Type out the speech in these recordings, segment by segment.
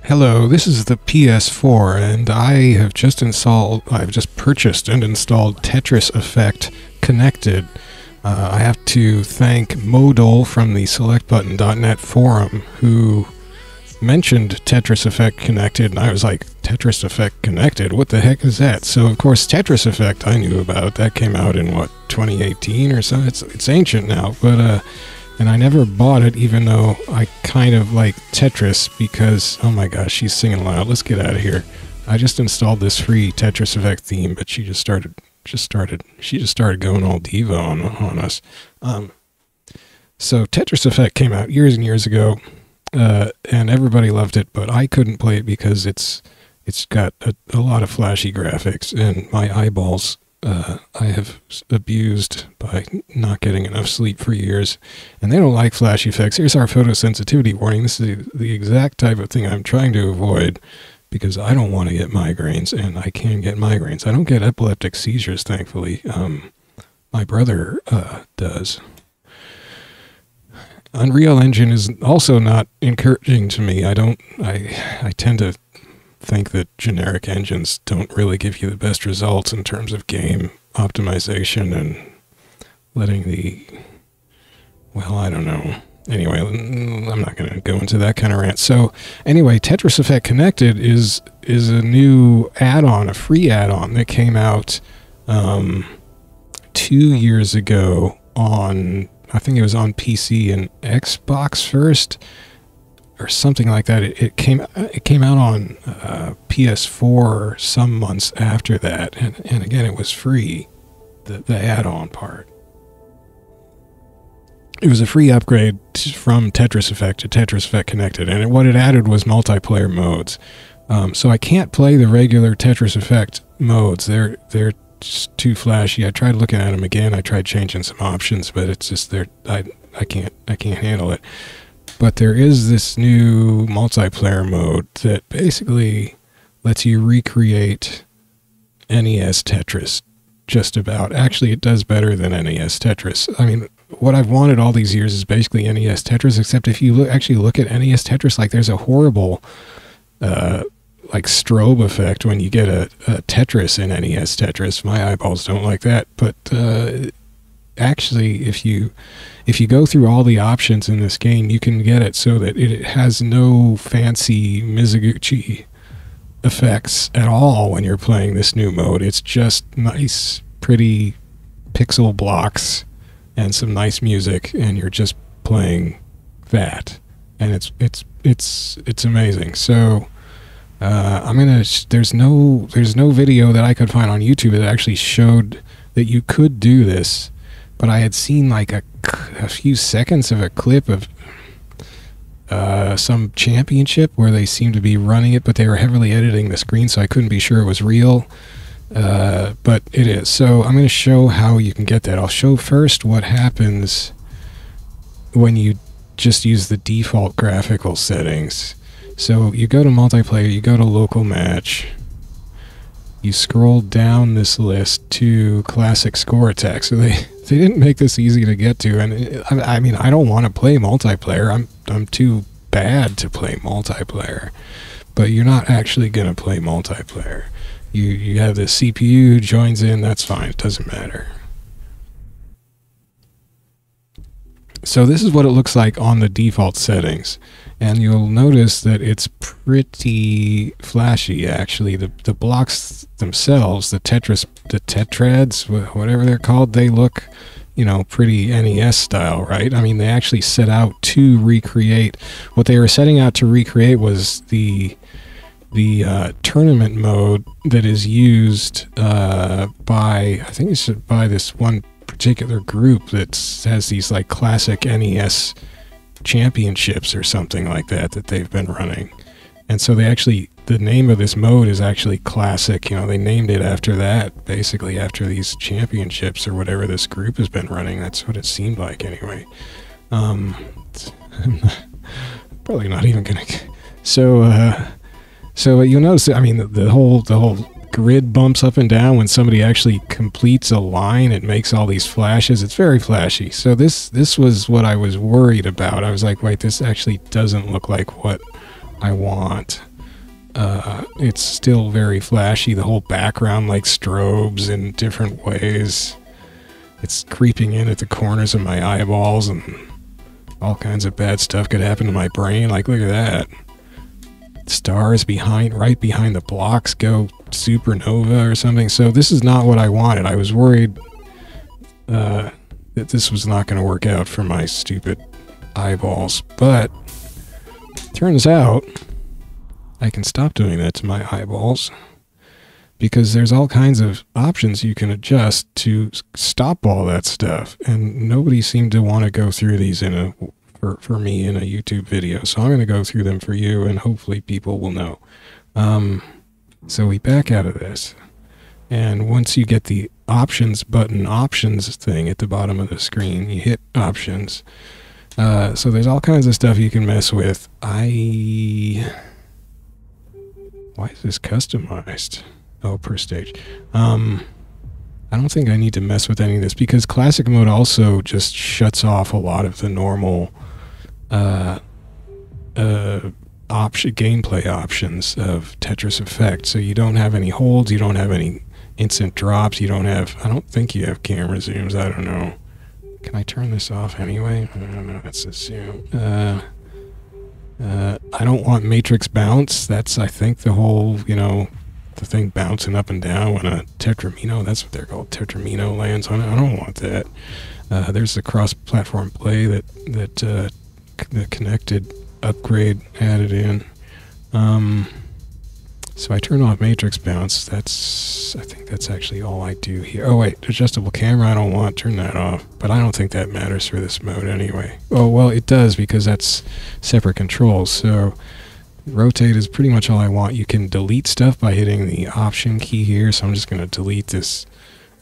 Hello, this is the PS4, and I've just purchased and installed Tetris Effect Connected. I have to thank Modal from the SelectButton.net forum, who mentioned Tetris Effect Connected, and I was like, Tetris Effect Connected? What the heck is that? So, of course, Tetris Effect I knew about. That came out in, what, 2018 or so? It's ancient now, but, and I never bought it, even though I kind of like Tetris, because, oh my gosh, she's singing loud. Let's get out of here. I just installed this free Tetris Effect theme, but she just started going all diva on us. So Tetris Effect came out years and years ago, and everybody loved it, but I couldn't play it because it's got a lot of flashy graphics, and my eyeballs I have abused by not getting enough sleep for years, and they don't like flash effects. Here's our photosensitivity warning. This is the exact type of thing I'm trying to avoid because I don't want to get migraines, and I can get migraines. I don't get epileptic seizures, thankfully. My brother does. Unreal Engine is also not encouraging to me. I tend to think that generic engines don't really give you the best results in terms of game optimization and letting well, I don't know. Anyway, I'm not going to go into that kind of rant. So anyway, Tetris Effect Connected is a new add-on, a free add-on that came out 2 years ago on, I think it was on PC and Xbox first, or something like that. It came out on PS4 some months after that, and again, it was free, the add-on part. It was a free upgrade from Tetris Effect to Tetris Effect Connected, and what it added was multiplayer modes. So I can't play the regular Tetris Effect modes. They're just too flashy. I tried looking at them again. I tried changing some options, but it's just I can't handle it. But there is this new multiplayer mode that basically lets you recreate NES Tetris, just about. Actually, it does better than NES Tetris. I mean, what I've wanted all these years is basically NES Tetris, except if you actually look at NES Tetris, like there's a horrible like strobe effect when you get a Tetris in NES Tetris. My eyeballs don't like that, but actually, if you go through all the options in this game, you can get it so that it has no fancy Mizuguchi effects at all when you're playing this new mode. It's just nice, pretty pixel blocks and some nice music, and you're just playing that, and it's amazing. So there's no video that I could find on YouTube that actually showed that you could do this. But I had seen like a few seconds of a clip of some championship where they seemed to be running it, but they were heavily editing the screen, so I couldn't be sure it was real. But it is. So I'm going to show how you can get that. I'll show first what happens when you just use the default graphical settings. So you go to multiplayer, you go to local match, you scroll down this list to Classic Score Attack. So they didn't make this easy to get to, and I mean, I don't want to play multiplayer. I'm too bad to play multiplayer. But you're not actually going to play multiplayer. You have the CPU joins in, that's fine, it doesn't matter. So this is what it looks like on the default settings. And you'll notice that it's pretty flashy, actually. The blocks themselves, the tetrads, whatever they're called, they look, you know, pretty NES style, right? I mean, they actually set out to recreate, what they were setting out to recreate was the tournament mode that is used by, I think it's by this one particular group that has these like classic NES championships or something like that they've been running. And so they actually, the name of this mode is actually Classic. You know, they named it after that, basically after these championships or whatever this group has been running. That's what it seemed like anyway. I'm probably not even gonna. So you'll notice, I mean, the whole grid bumps up and down when somebody actually completes a line. It makes all these flashes. It's very flashy. So this was what I was worried about. I was like, wait, this actually doesn't look like what I want. It's still very flashy. The whole background like strobes in different ways. It's creeping in at the corners of my eyeballs, and all kinds of bad stuff could happen to my brain. Like, look at that. Stars right behind the blocks go supernova or something. So this is not what I wanted. I was worried that this was not going to work out for my stupid eyeballs. But turns out I can stop doing that to my eyeballs, because there's all kinds of options you can adjust to stop all that stuff, and nobody seemed to want to go through these for me in a YouTube video, so I'm going to go through them for you, and hopefully people will know. So we back out of this, and once you get the options button, options thing at the bottom of the screen, you hit options. So there's all kinds of stuff you can mess with. Why is this customized? Oh, per stage. I don't think I need to mess with any of this, because classic mode also just shuts off a lot of the normal gameplay options of Tetris Effect. So you don't have any holds, you don't have any instant drops, I don't think you have camera zooms, I don't know. Can I turn this off anyway? I don't know, let's assume. I don't want matrix bounce. That's, I think, the whole, the thing bouncing up and down when a tetramino, that's what they're called, tetramino lands on it. I don't want that. There's the cross-platform play that the connected upgrade added in. So I turn off matrix bounce. I think that's actually all I do here. Oh wait, adjustable camera, I don't want, turn that off. But I don't think that matters for this mode anyway. Oh well, it does, because that's separate controls. So rotate is pretty much all I want. You can delete stuff by hitting the option key here, so I'm just going to delete this.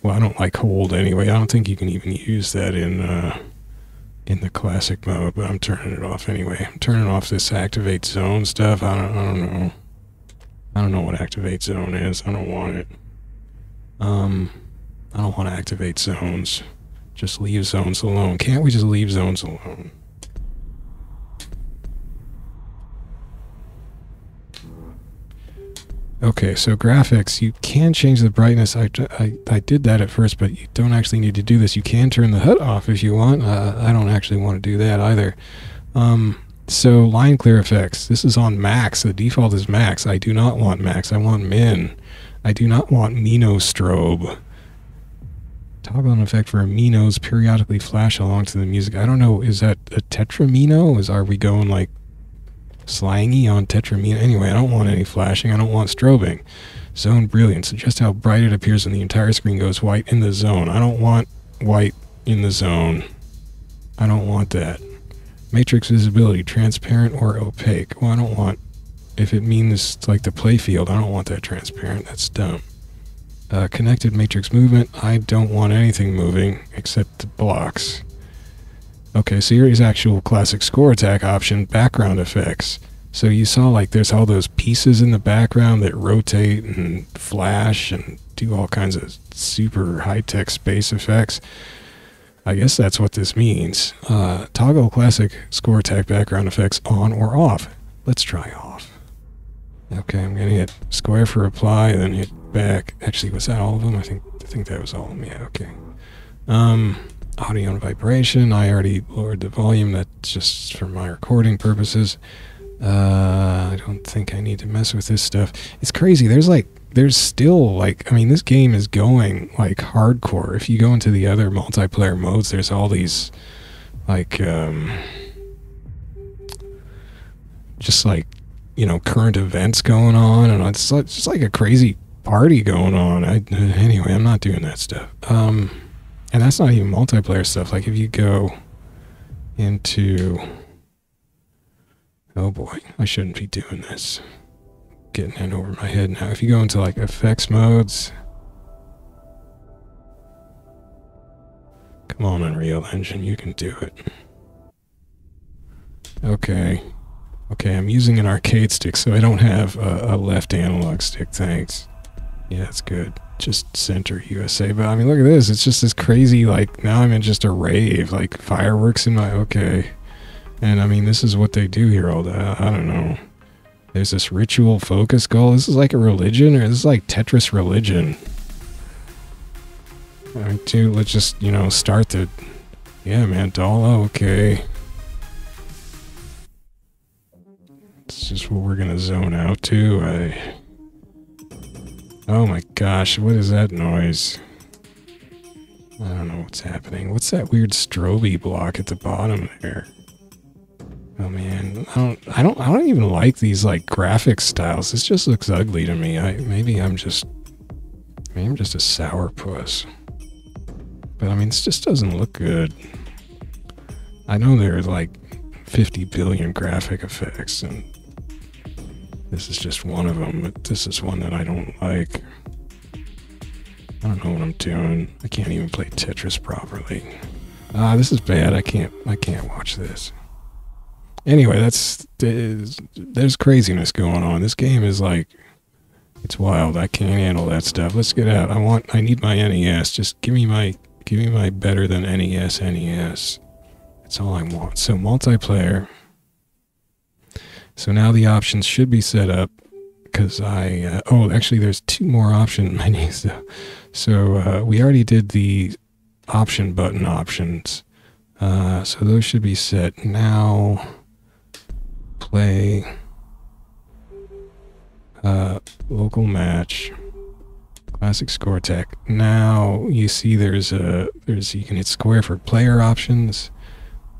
Well, I don't like hold anyway. I don't think you can even use that in the classic mode, but I'm turning it off anyway. I'm turning off this activate zone stuff. I don't know. I don't know what activate zone is. I don't want it. I don't want to activate zones. Just leave zones alone. Can't we just leave zones alone? Okay, so graphics, you can change the brightness. I did that at first, but you don't actually need to do this. You can turn the HUD off if you want. I don't actually want to do that either. So line clear effects. This is on max. The default is max. I do not want max. I want min. I do not want Mino strobe. Toggle an effect for Minos periodically flash along to the music. I don't know. Is that a tetramino? Are we going like slangy on tetramino? Anyway, I don't want any flashing. I don't want strobing. Zone brilliance. Just how bright it appears when the entire screen goes white in the zone. I don't want white in the zone. I don't want that. Matrix visibility, transparent or opaque. Well, I don't want, if it means like the play field, I don't want that transparent. That's dumb. Connected matrix movement. I don't want anything moving except the blocks. Okay, so here's actual classic score attack option, background effects. So you saw like there's all those pieces in the background that rotate and flash and do all kinds of super high-tech space effects. I guess that's what this means. Toggle classic score attack background effects on or off. Let's try off. Okay, I'm gonna hit square for apply, then hit back. Actually, was that all of them? I think that was all of them. Yeah, okay. Audio and vibration. I already lowered the volume. That's just for my recording purposes. I don't think I need to mess with this stuff. It's crazy. There's still like, I mean, this game is going like hardcore. If you go into the other multiplayer modes, there's all these like just like, current events going on, and it's just like a crazy party going on. Anyway, I'm not doing that stuff. And that's not even multiplayer stuff. Like if you go into, oh boy, I shouldn't be doing this. Getting in over my head now. If you go into like effects modes, come on, Unreal Engine, you can do it. Okay, I'm using an arcade stick, so I don't have a left analog stick. Thanks. Yeah, that's good. Just center USA. But I mean, look at this. It's just this crazy. Like now I'm in just a rave. Like fireworks in my. Okay, and I mean, this is what they do here all day. I don't know. There's this ritual focus goal. This is like a religion, or this is like Tetris religion. Alright, dude, let's just, you know, start the... Yeah, man, doll, okay. It's just what we're gonna zone out to. Oh my gosh, what is that noise? I don't know what's happening. What's that weird strobe block at the bottom there? Oh man, I don't even like these like graphic styles. This just looks ugly to me. Maybe I'm just a sourpuss. But I mean, this just doesn't look good. I know there's like 50 billion graphic effects, and this is just one of them, but this is one that I don't like. I don't know what I'm doing. I can't even play Tetris properly. This is bad. I can't watch this. Anyway, there's craziness going on. This game is like, it's wild. I can't handle that stuff. Let's get out. I need my NES. Just give me my better than NES. That's all I want. So multiplayer. So now the options should be set up, because oh, actually there's 2 more option menus. So we already did the option button options. So those should be set. Now play local match, Classic Score Attack. Now you see you can hit square for player options.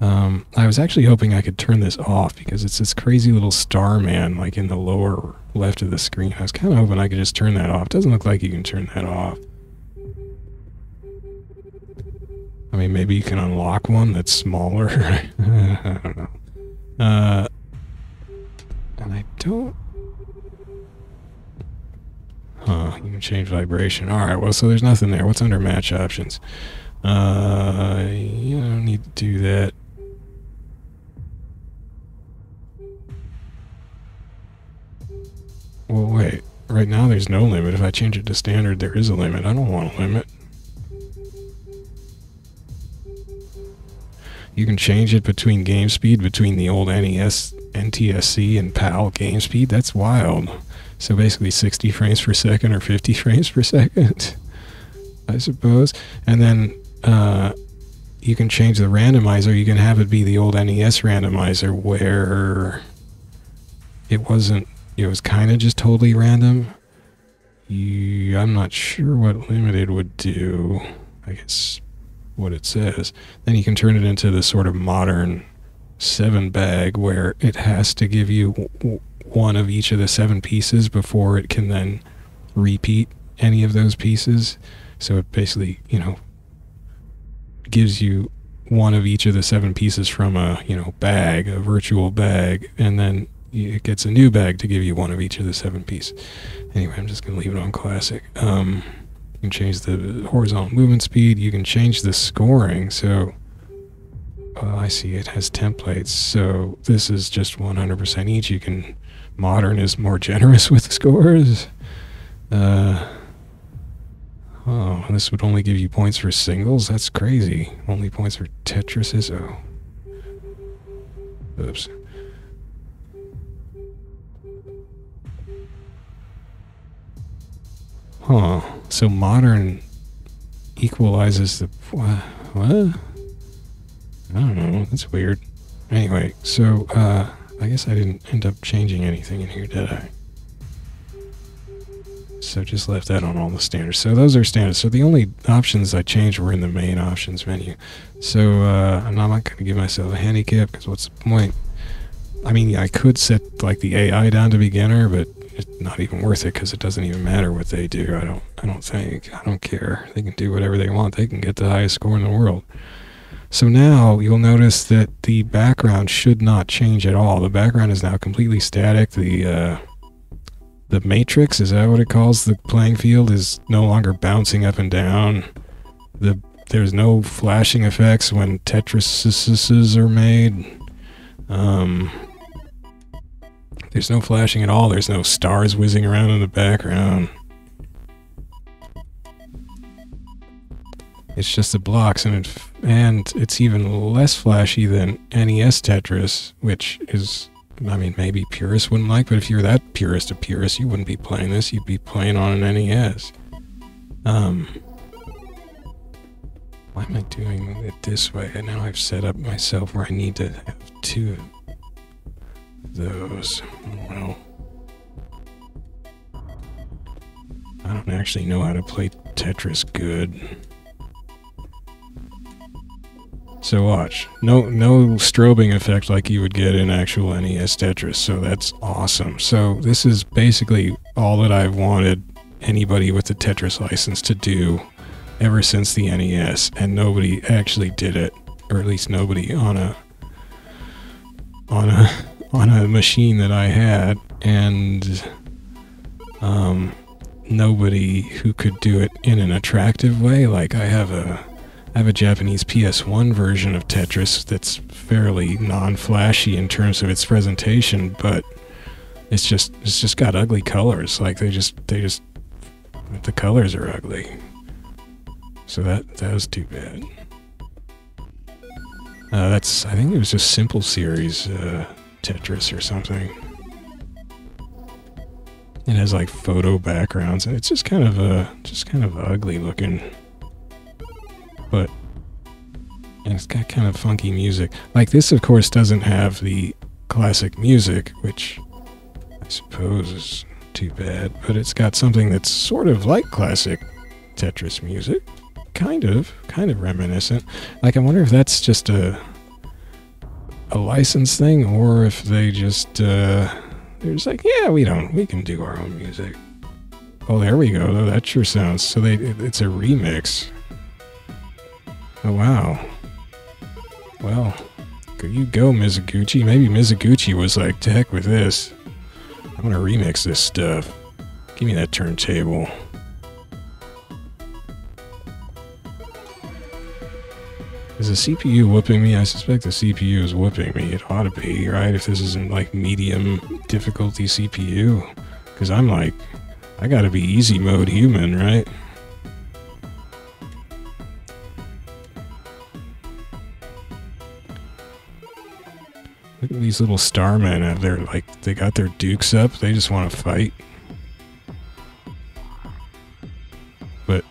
I was actually hoping I could turn this off because it's this crazy little star man like in the lower left of the screen. I was kind of hoping I could just turn that off. Doesn't look like you can turn that off. I mean, maybe you can unlock one that's smaller. I don't know. And I don't... Huh, you can change vibration. Alright, well, so there's nothing there. What's under match options? You don't need to do that. Well, wait. Right now there's no limit. If I change it to standard, there is a limit. I don't want a limit. You can change it between game speed, between the old NES, NTSC, and PAL game speed. That's wild. So basically 60 frames per second or 50 frames per second, I suppose. And then you can change the randomizer. You can have it be the old NES randomizer where it wasn't, it was kind of just totally random. I'm not sure what limited would do. I guess what it says. Then you can turn it into the sort of modern 7 bag where it has to give you one of each of the 7 pieces before it can then repeat any of those pieces. So it basically, you know, gives you one of each of the 7 pieces from a, you know, bag, a virtual bag, and then it gets a new bag to give you one of each of the 7 pieces. Anyway, I'm just going to leave it on classic. You can change the horizontal movement speed. You can change the scoring. So I see it has templates. So this is just 100% each. You can, modern is more generous with the scores. Oh, this would only give you points for singles? That's crazy. Only points for Tetrises? Oh. Oops. Huh. So modern equalizes the... What? I don't know. That's weird. Anyway, so, I guess I didn't end up changing anything in here, did I? So just left that on all the standards. So those are standards. So the only options I changed were in the main options menu. So I'm not going to give myself a handicap because what's the point? I mean, I could set like the AI down to beginner, but it's not even worth it because it doesn't even matter what they do. I don't think. I don't care. They can do whatever they want. They can get the highest score in the world. So now you'll notice that the background should not change at all. The background is now completely static. The matrix, is that what it calls the playing field, is no longer bouncing up and down. There's no flashing effects when Tetrises are made. There's no flashing at all. There's no stars whizzing around in the background. It's just the blocks, and it's even less flashy than NES Tetris, which is I mean, maybe purists wouldn't like, but if you're that purist of purists, you wouldn't be playing this. You'd be playing on an NES. Why am I doing it this way? And now I've set up myself where I need to have two of those. Well, I don't actually know how to play Tetris good. So watch. No strobing effect like you would get in actual NES Tetris, so that's awesome. So this is basically all that I've wanted anybody with the Tetris license to do ever since the NES, and nobody actually did it, or at least nobody on a machine that I had, and nobody who could do it in an attractive way. Like I have a Japanese PS1 version of Tetris that's fairly non-flashy in terms of its presentation, but it's just got ugly colors. Like they just the colors are ugly. So that was too bad. I think it was just Simple Series Tetris or something. It has like photo backgrounds, and it's just kind of ugly looking. But and it's got kind of funky music. Like this, of course, doesn't have the classic music, which I suppose is too bad. But it's got something that's sort of like classic Tetris music, kind of reminiscent. Like I wonder if that's just a license thing, or if they just they're just like, yeah, we can do our own music. Oh, there we go. Though that sure sounds so. It's a remix. Oh, wow. Well, there you go, Mizuguchi. Maybe Mizuguchi was like, to heck with this. I'm gonna remix this stuff. Give me that turntable. Is the CPU whooping me? I suspect the CPU is whooping me. It ought to be, right? If this isn't like medium difficulty CPU. Because I'm like, I gotta be easy mode human, right? Look at these little starmen out there, like, they got their dukes up, they just want to fight. But,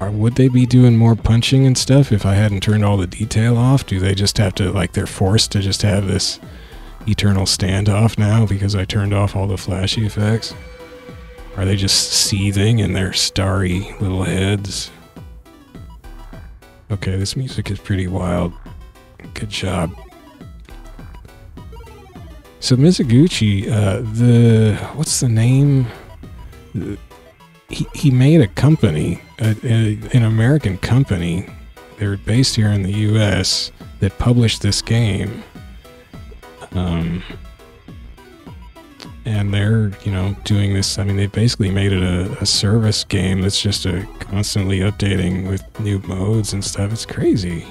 would they be doing more punching and stuff if I hadn't turned all the detail off? Do they just have to, like, they're forced to just have this eternal standoff now because I turned off all the flashy effects? Are they just seething in their starry little heads? Okay, this music is pretty wild. Good job. So Mizuguchi, what's the name? He made a company, an American company. They're based here in the U.S. that published this game, and they're doing this. I mean, they basically made it a service game that's just constantly updating with new modes and stuff. It's crazy.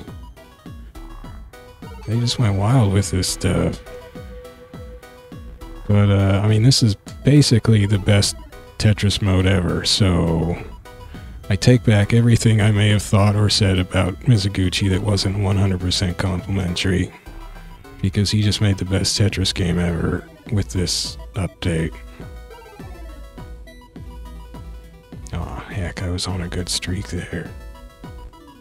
They just went wild with this stuff. But, I mean, this is basically the best Tetris mode ever, so I take back everything I may have thought or said about Mizuguchi that wasn't 100% complimentary, because he just made the best Tetris game ever with this update. Oh, heck, I was on a good streak there.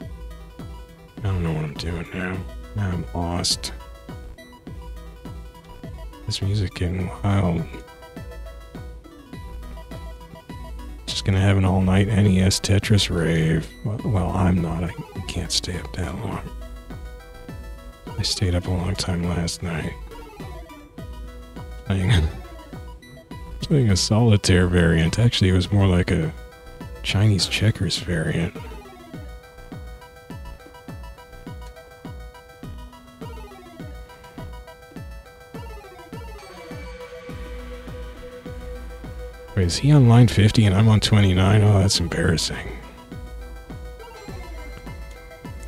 I don't know what I'm doing now. Now I'm lost. This music getting wild. Just gonna have an all-night NES Tetris rave. Well, I'm not. I can't stay up that long. I stayed up a long time last night. Playing a solitaire variant. Actually, it was more like a Chinese checkers variant. Wait, is he on line 50 and I'm on 29? Oh, that's embarrassing.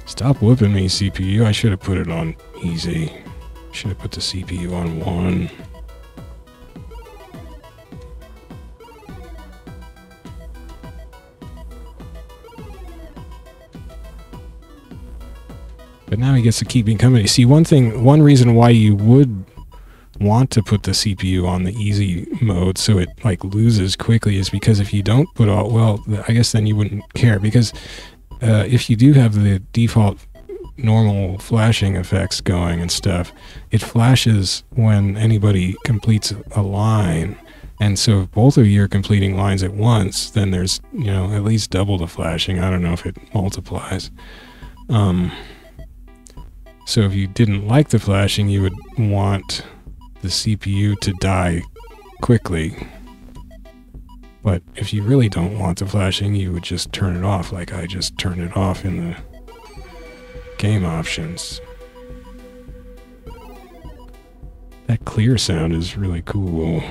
Stop whooping me, CPU. I should have put it on easy. Should have put the CPU on 1. But now he gets to keep me company. See, one reason why you would want to put the CPU on the easy mode so it like loses quickly is because if you don't put all, well, I guess then you wouldn't care, because if you do have the default normal flashing effects going and stuff, it flashes when anybody completes a line. And so if both of you are completing lines at once, then there's, you know, at least double the flashing. I don't know if it multiplies. So if you didn't like the flashing, you would want the CPU to die quickly. But if you really don't want the flashing, you would just turn it off, like I just turned it off in the game options. That clear sound is really cool.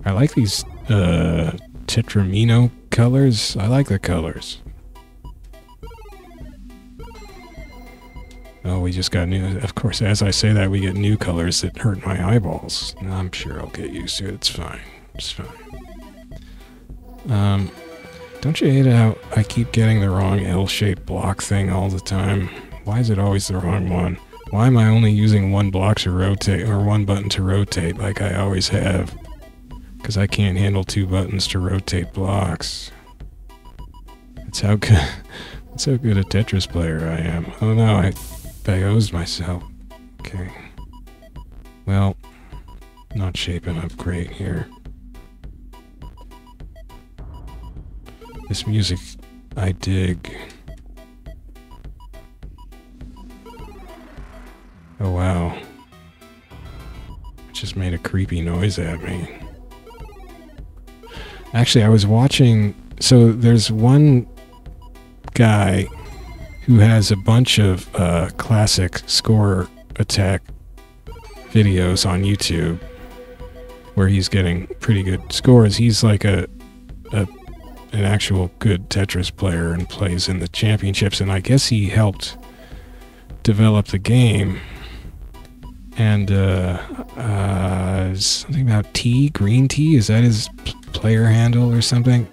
I like these Tetramino colors. I like the colors. Oh, we just got new. Of course, as I say that, we get new colors that hurt my eyeballs. I'm sure I'll get used to it. It's fine. It's fine. Don't you hate how I keep getting the wrong L-shaped block thing all the time? Why is it always the wrong one? Why am I only using one block to rotate, or one button to rotate like I always have? Because I can't handle two buttons to rotate blocks. That's how good, that's how good a Tetris player I am. Oh no, I exposed myself. Okay. Well, not shaping up great here. This music, I dig. Oh wow. It just made a creepy noise at me. Actually, I was watching, so there's one guy who has a bunch of Classic Score Attack videos on YouTube where he's getting pretty good scores. He's like an actual good Tetris player and plays in the championships, and I guess he helped develop the game. And something about tea, green tea, is that his player handle or something?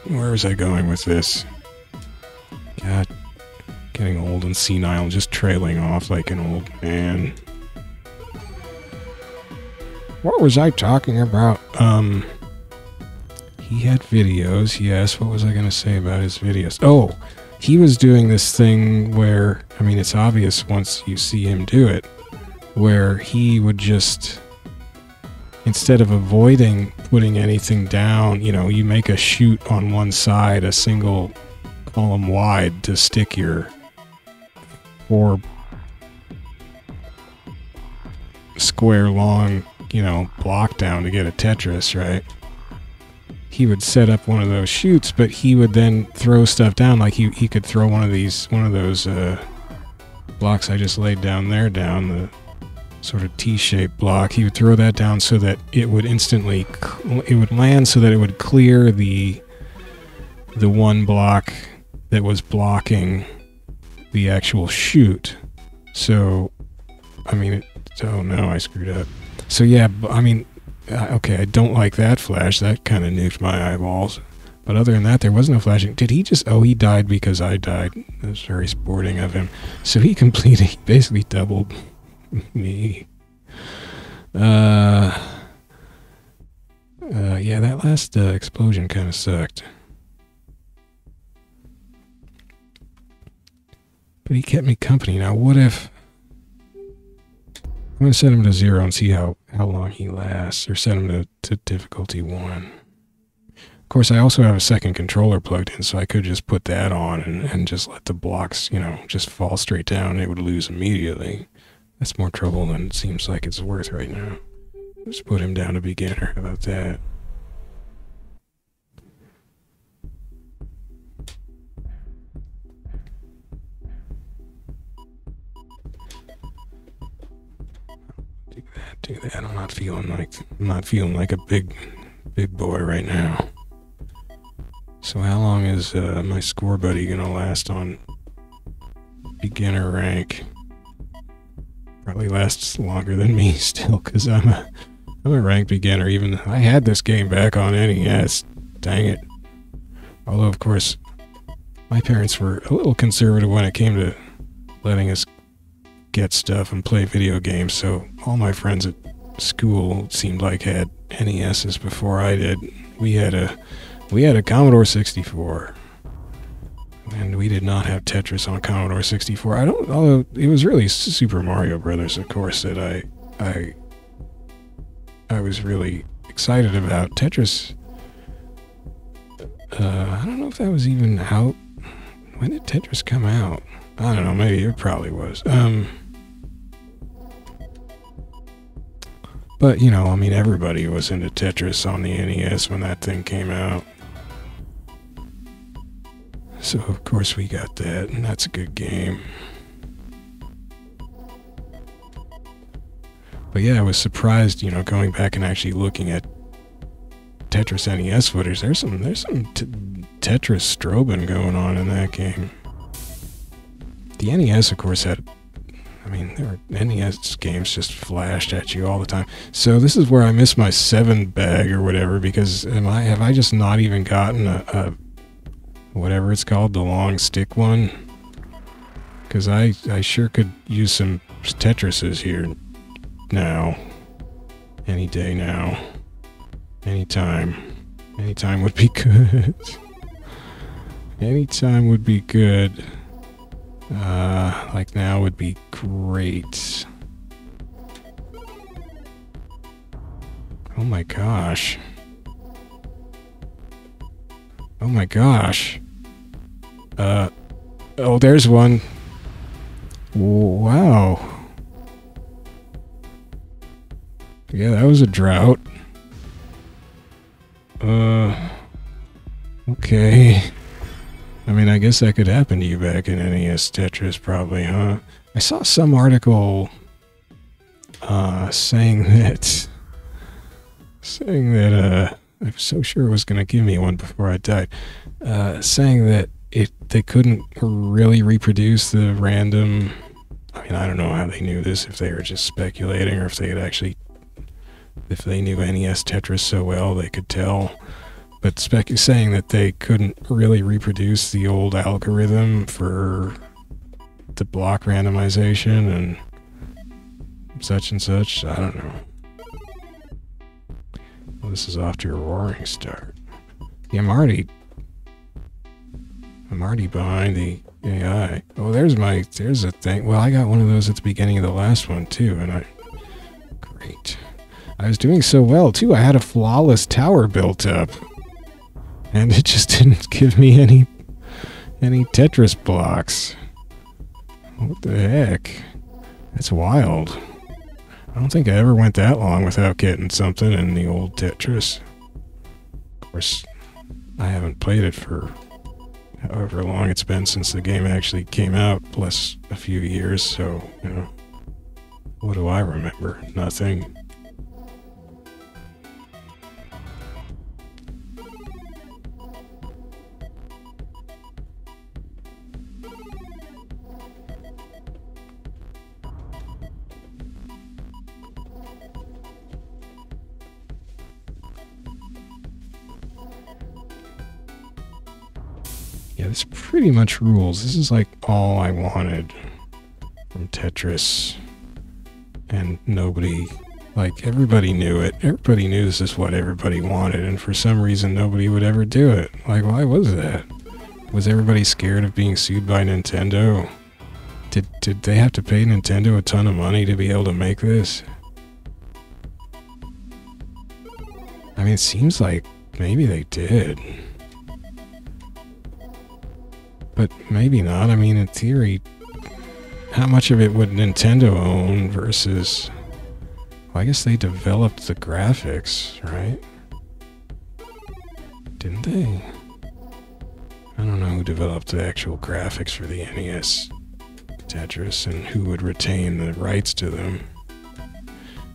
Where was I going with this? God, getting old and senile, just trailing off like an old man. What was I talking about? He had videos, yes. What was I going to say about his videos? Oh, he was doing this thing where, I mean, it's obvious once you see him do it, where he would just, instead of avoiding putting anything down, you know, you make a chute on one side, a single column wide to stick your 4 square long, you know, block down to get a Tetris, right? He would set up one of those chutes, but he would then throw stuff down, like he could throw one of those blocks I just laid down there down, the sort of T-shaped block. He would throw that down so that it would instantly, it would land so that it would clear the one block that was blocking the actual chute. So, I mean, oh no, I screwed up. So yeah, I mean, okay, I don't like that flash. That kind of nuked my eyeballs. But other than that, there was no flashing. Did he just... Oh, he died because I died. That was very sporting of him. So he basically doubled me. Yeah, that last explosion kind of sucked. But he kept me company. Now, what if... I'm going to set him to 0 and see how long he lasts, or set him to difficulty 1. Of course, I also have a second controller plugged in, so I could just put that on and just let the blocks, you know, just fall straight down, and it would lose immediately. That's more trouble than it seems like it's worth right now. Just put him down to beginner. How about that? Do that. I'm not feeling like a big boy right now. So how long is my score buddy gonna last on beginner rank? Probably lasts longer than me still, because I'm a ranked beginner. Even I had this game back on NES Dang it. Although, of course, my parents were a little conservative when it came to letting us get stuff and play video games, so all my friends at school seemed like had NESs before I did. We had a Commodore 64. And we did not have Tetris on Commodore 64. Although it was really Super Mario Brothers, of course, that I was really excited about. Tetris, I don't know if that was even out. When did Tetris come out? I don't know, maybe it probably was. But, you know, I mean, everybody was into Tetris on the NES when that thing came out. So, of course, we got that, and that's a good game. But yeah, I was surprised, you know, going back and actually looking at Tetris NES footage. There's some Tetris strobing going on in that game. The NES, of course, had, I mean, there were NES games just flashed at you all the time. So this is where I miss my 7 bag or whatever, because have I just not even gotten a whatever it's called, the long stick one? Because I sure could use some Tetrises here now. Any day now. Anytime. Anytime would be good. Anytime would be good. Like now would be great. Oh my gosh. Oh my gosh. Oh, there's one. Wow. Yeah, that was a drought. Okay. I mean, I guess that could happen to you back in NES Tetris, probably, huh? I saw some article, saying that, I'm so sure it was going to give me one before I died, saying that they couldn't really reproduce the random. I mean, I don't know how they knew this, if they were just speculating or if they had actually, if they knew NES Tetris so well they could tell. But saying that they couldn't really reproduce the old algorithm for the block randomization and such and such. I don't know. Well, this is off to a roaring start. Yeah, I'm already behind the AI. Oh, there's a thing. Well, I got one of those at the beginning of the last one too, and great. I was doing so well too. I had a flawless tower built up, and it just didn't give me any Tetris blocks. What the heck? That's wild. I don't think I ever went that long without getting something in the old Tetris. Of course, I haven't played it for however long it's been since the game actually came out, plus a few years, so, you know, what do I remember? Nothing. Yeah, this pretty much rules. This is like all I wanted from Tetris. And nobody, like, everybody knew it. Everybody knew this is what everybody wanted, and for some reason nobody would ever do it. Like, why was that? Was everybody scared of being sued by Nintendo? Did they have to pay Nintendo a ton of money to be able to make this? I mean, it seems like maybe they did. But maybe not. I mean, in theory, how much of it would Nintendo own versus... Well, I guess they developed the graphics, right? Didn't they? I don't know who developed the actual graphics for the NES Tetris and who would retain the rights to them.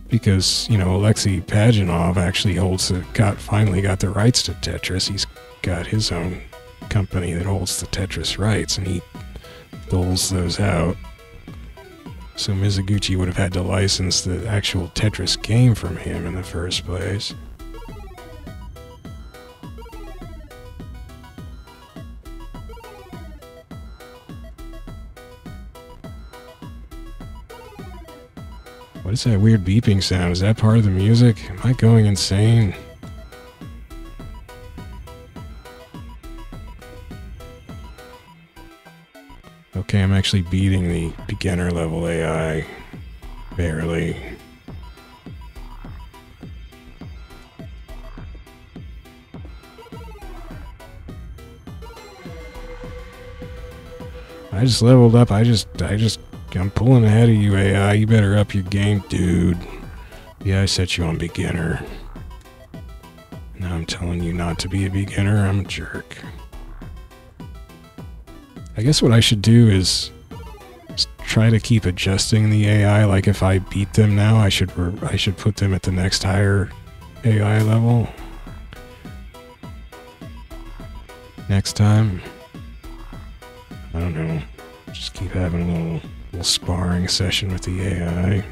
Because, you know, Alexei Paginov actually finally got the rights to Tetris. He's got his own company that holds the Tetris rights, and he doles those out. So Mizuguchi would have had to license the actual Tetris game from him in the first place. What is that weird beeping sound? Is that part of the music? Am I going insane? Okay, I'm actually beating the beginner level AI. Barely. I just leveled up. I'm pulling ahead of you, AI. You better up your game, dude. Yeah, I set you on beginner. Now I'm telling you not to be a beginner. I'm a jerk. I guess what I should do is try to keep adjusting the AI. Like if I beat them now, I should put them at the next higher AI level. Next time. I don't know. Just keep having a little sparring session with the AI.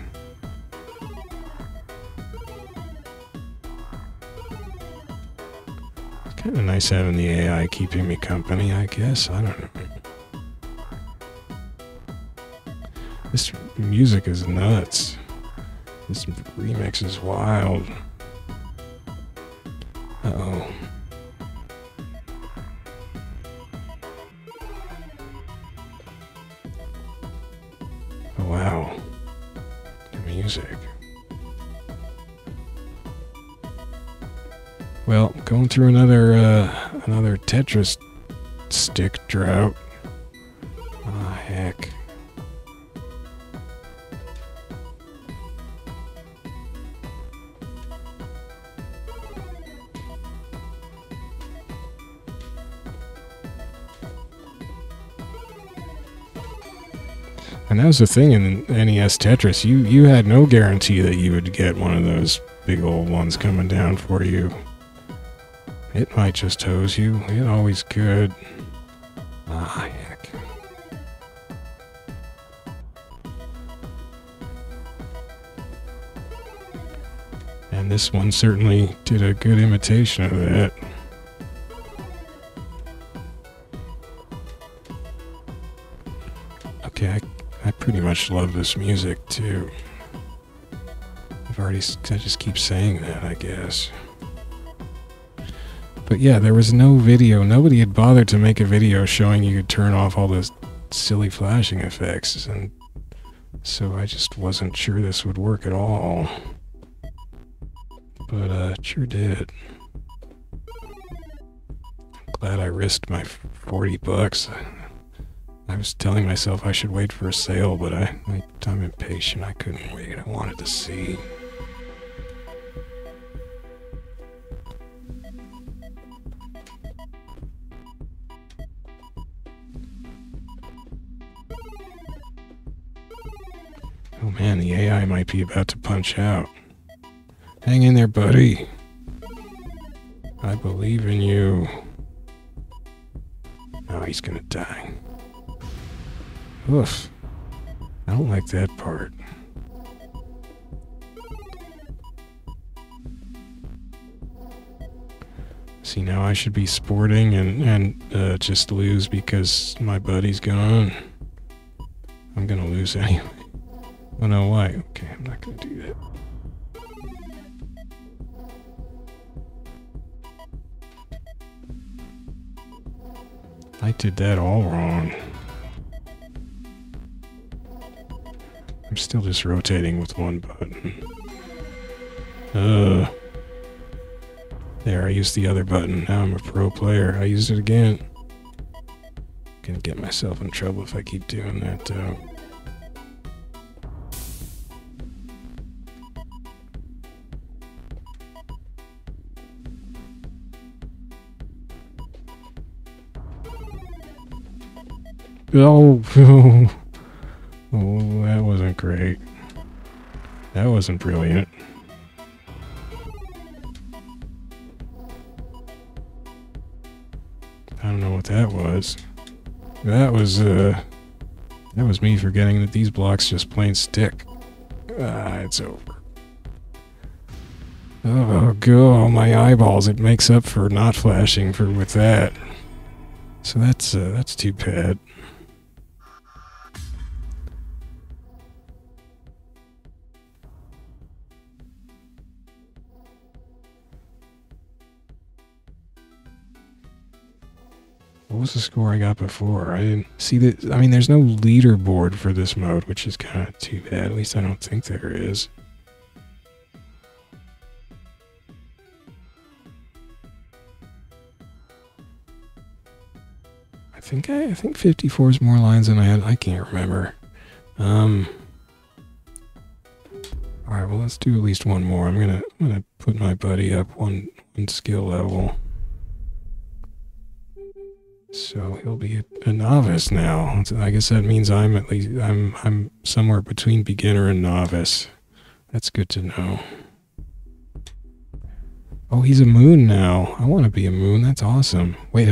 It's kind of nice having the AI keeping me company, I guess. I don't know. This music is nuts. This remix is wild. Uh-oh. Oh, wow. The music. Well, going through another Tetris stick drought. Ah, heck. And that was the thing in NES Tetris. You had no guarantee that you would get one of those big old ones coming down for you. It might just hose you. It always could. Ah, heck. And this one certainly did a good imitation of that. Okay, I pretty much love this music too. I just keep saying that, I guess. But yeah, there was no video. Nobody had bothered to make a video showing you could turn off all those silly flashing effects, and so I just wasn't sure this would work at all. But it sure did. Glad I risked my 40 bucks. I was telling myself I should wait for a sale, but I'm impatient. I couldn't wait. I wanted to see. Oh man, the AI might be about to punch out. Hang in there, buddy. I believe in you. Oh, he's gonna die. Oof. I don't like that part. See, now I should be sporting and just lose because my buddy's gone. I'm gonna lose anyway. Oh no, why? Okay, I'm not gonna do that. I did that all wrong. I'm still just rotating with one button. There, I used the other button. Now I'm a pro player. I used it again. Gonna get myself in trouble if I keep doing that, though. Oh, oh, that wasn't great. That wasn't brilliant. I don't know what that was. That was me forgetting that these blocks just plain stick. Ah, it's over. Oh, God, my eyeballs. It makes up for not flashing with that. So that's too bad. What was the score I got before? I didn't see that. I mean, there's no leaderboard for this mode, which is kind of too bad. At least I don't think there is. I think 54 is more lines than I had. I can't remember. All right, well, let's do at least one more. I'm gonna put my buddy up one skill level. So he'll be a novice now. I guess that means I'm somewhere between beginner and novice. That's good to know. Oh, he's a moon now. I want to be a moon. That's awesome. Wait,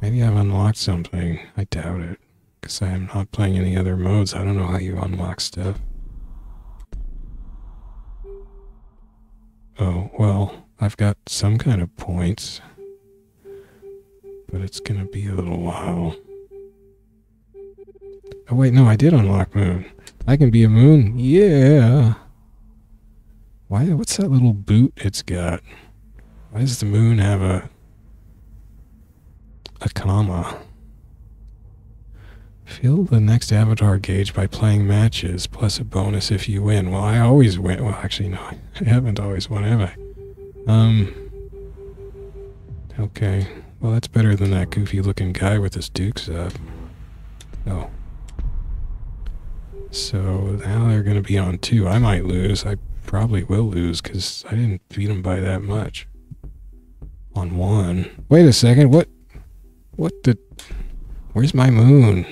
maybe I've unlocked something. I doubt it, because I'm not playing any other modes. I don't know how you unlock stuff. Oh, well, I've got some kind of points. But it's gonna be a little while. Oh wait, no, I did unlock moon. I can be a moon? Yeah! What's that little boot it's got? Why does the moon have a comma? Fill the next avatar gauge by playing matches, plus a bonus if you win. Well, I always win. Well, actually, no, I haven't always won, have I? Okay. Well, that's better than that goofy-looking guy with his dukes up. Oh. So, now they're going to be on 2. I might lose. I probably will lose, because I didn't beat him by that much. On 1. Wait a second, where's my moon?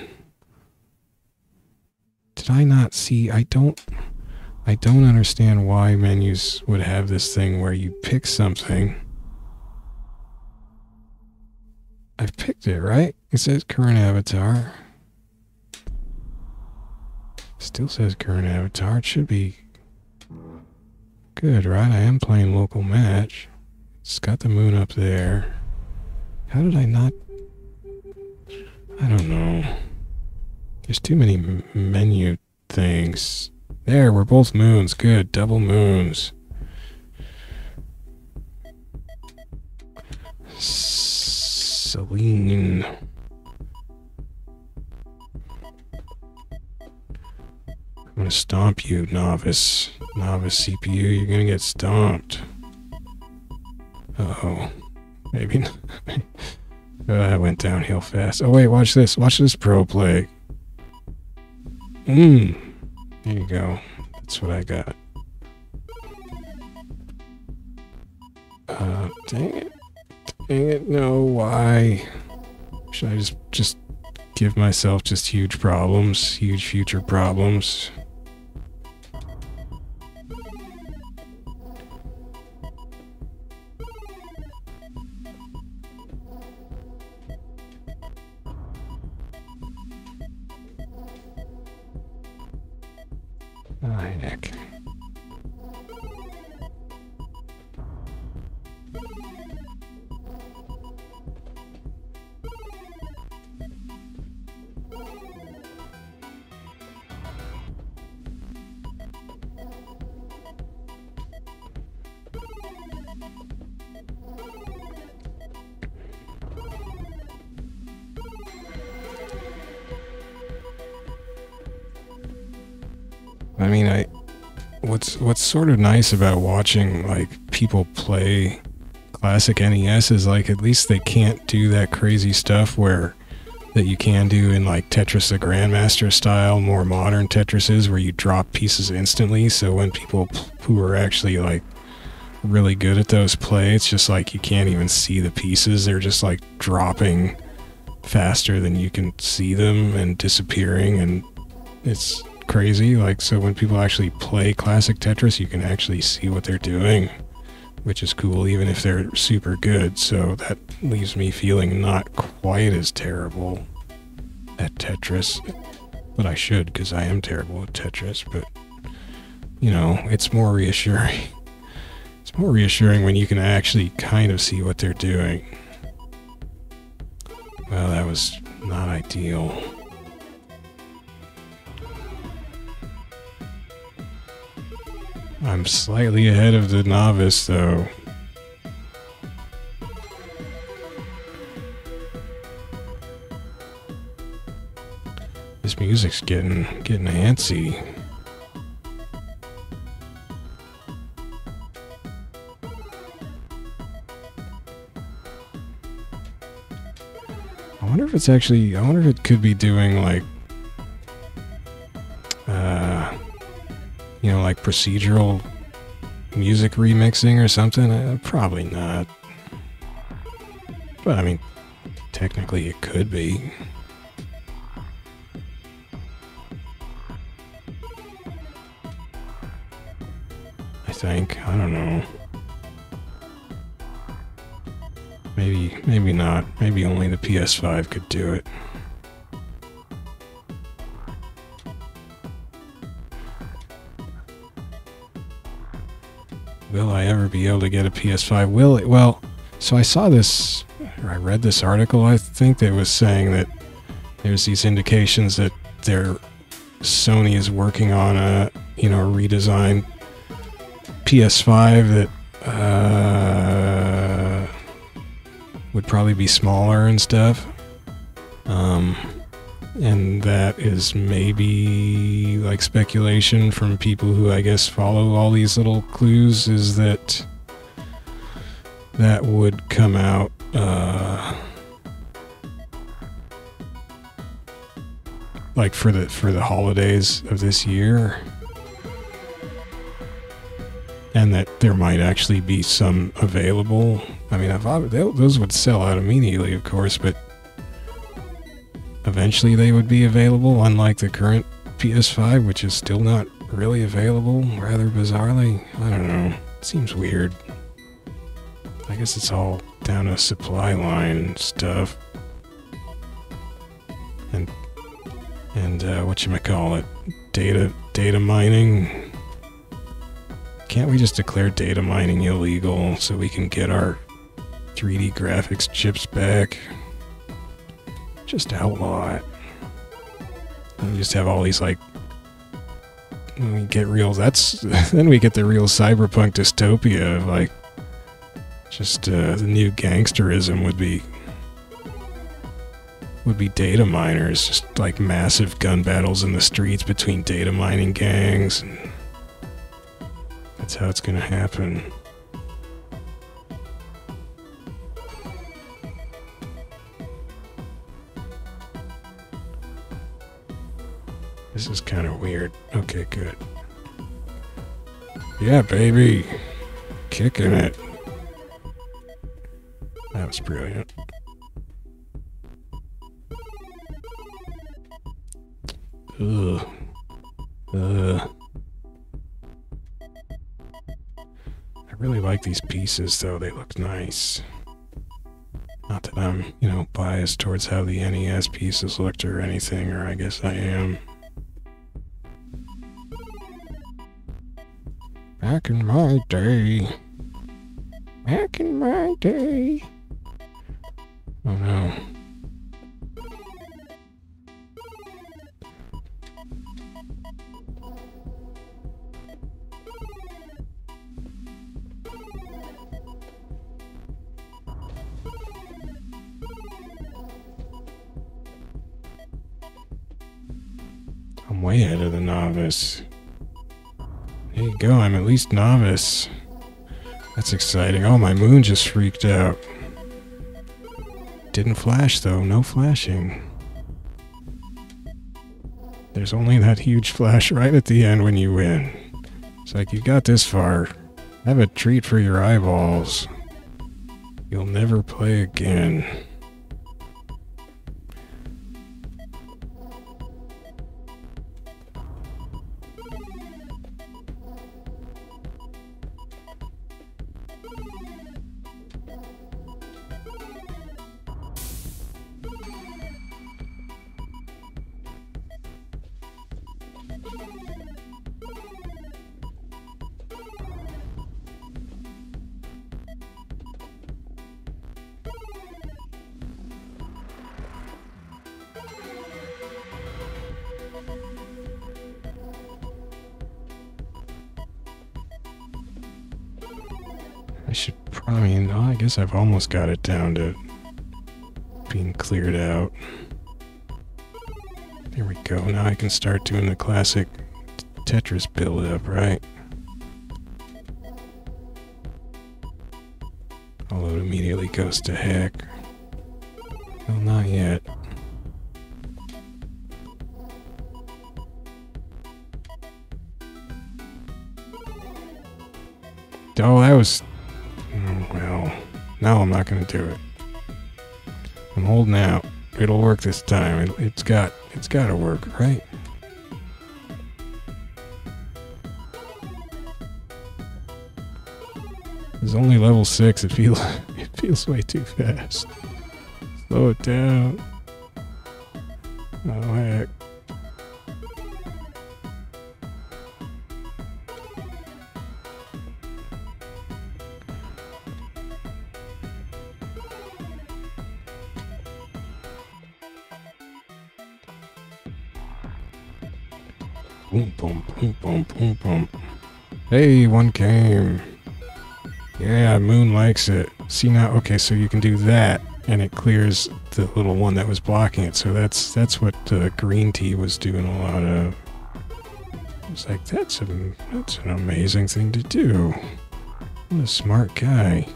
Did I not see? I don't understand why menus would have this thing where you pick something. I've picked it, right? It says current avatar. Still says current avatar. It should be good, right? I am playing local match. It's got the moon up there. How did I not? I don't know. There's too many menu things. There, we're both moons. Good, double moons. Celine. I'm gonna stomp you, novice. Novice CPU, you're gonna get stomped. Uh-oh. Maybe not. That went downhill fast. Oh wait, watch this. Watch this pro play. There you go. That's what I got. Dang it. Dang it, no, why? Should I just give myself just huge problems? Huge future problems? Ah, heck. I mean, what's sort of nice about watching like people play classic NES is like at least they can't do that crazy stuff that you can do in like Tetris the Grandmaster style, more modern Tetrises where you drop pieces instantly. So when people who are actually like really good at those play, it's just like you can't even see the pieces. They're just like dropping faster than you can see them and disappearing, and it's crazy. Like, so when people actually play classic Tetris, you can actually see what they're doing, which is cool, even if they're super good. So that leaves me feeling not quite as terrible at Tetris, but I should, because I am terrible at Tetris. But you know, it's more reassuring. It's more reassuring when you can actually kind of see what they're doing. Well, that was not ideal. I'm slightly ahead of the novice, though. This music's getting antsy. I wonder if it's actually, I wonder if it could be doing like, you know, like procedural music remixing or something. Probably not. But I mean, technically it could be. I think. I don't know. Maybe not. Maybe only the PS5 could do it. Will I ever be able to get a PS5? Will it? Well, so I saw this, or I read this article, I think, that was saying that there's these indications that Sony is working on a, you know, a redesigned PS5 that would probably be smaller and stuff. And that is maybe like speculation from people who I guess follow all these little clues, is that would come out like for the holidays of this year, and that there might actually be some available. I mean, those would sell out immediately, of course, but eventually they would be available, unlike the current PS5, which is still not really available, rather bizarrely. I don't know. It seems weird. I guess it's all down to supply line stuff. And whatchamacallit, data mining. Can't we just declare data mining illegal so we can get our 3D graphics chips back? Just outlaw it. And we just have all these, like, when we get real, then we get the real cyberpunk dystopia of, like, just the new gangsterism would be data miners, just like massive gun battles in the streets between data mining gangs, and that's how it's gonna happen. This is kind of weird. Okay, good. Yeah, baby. Kicking it. That was brilliant. Ugh. I really like these pieces, though. They look nice. Not that I'm, you know, biased towards how the NES pieces looked or anything, or I guess I am. Back in my day. Back in my day. Oh no. I'm way ahead of the novice. There you go, I'm at least novice. That's exciting. Oh, my moon just freaked out. Didn't flash though, no flashing. There's only that huge flash right at the end when you win. It's like, you got this far. Have a treat for your eyeballs. You'll never play again. I guess I've almost got it down to being cleared out. Here we go. Now I can start doing the classic Tetris build-up, right? Although it immediately goes to heck. Well, not yet. Oh, that was... well, now I'm not going to do it. I'm holding out. It'll work this time. It's got to work, right? It's only level 6. It feels way too fast. Slow it down. Oh heck. Boom, boom, boom, boom, boom, boom. Hey, one came. Yeah, Moon likes it. See now, okay, so you can do that, and it clears the little one that was blocking it. So that's what Green Tea was doing a lot of. I was like, that's an amazing thing to do. What a smart guy.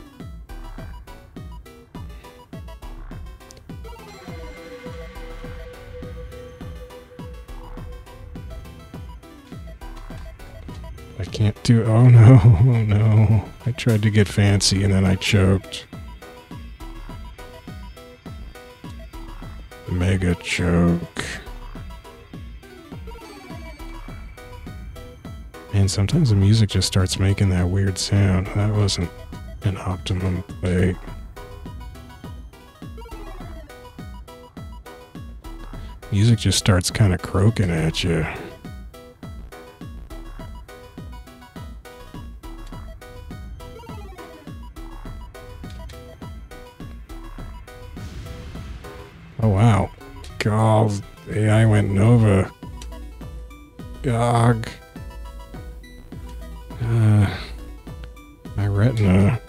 I can't do... oh no, oh no. I tried to get fancy and then I choked. Mega choke. And sometimes the music just starts making that weird sound. That wasn't an optimum play. Music just starts kind of croaking at you. Oh wow. God, AI went Nova. Gog. My retina.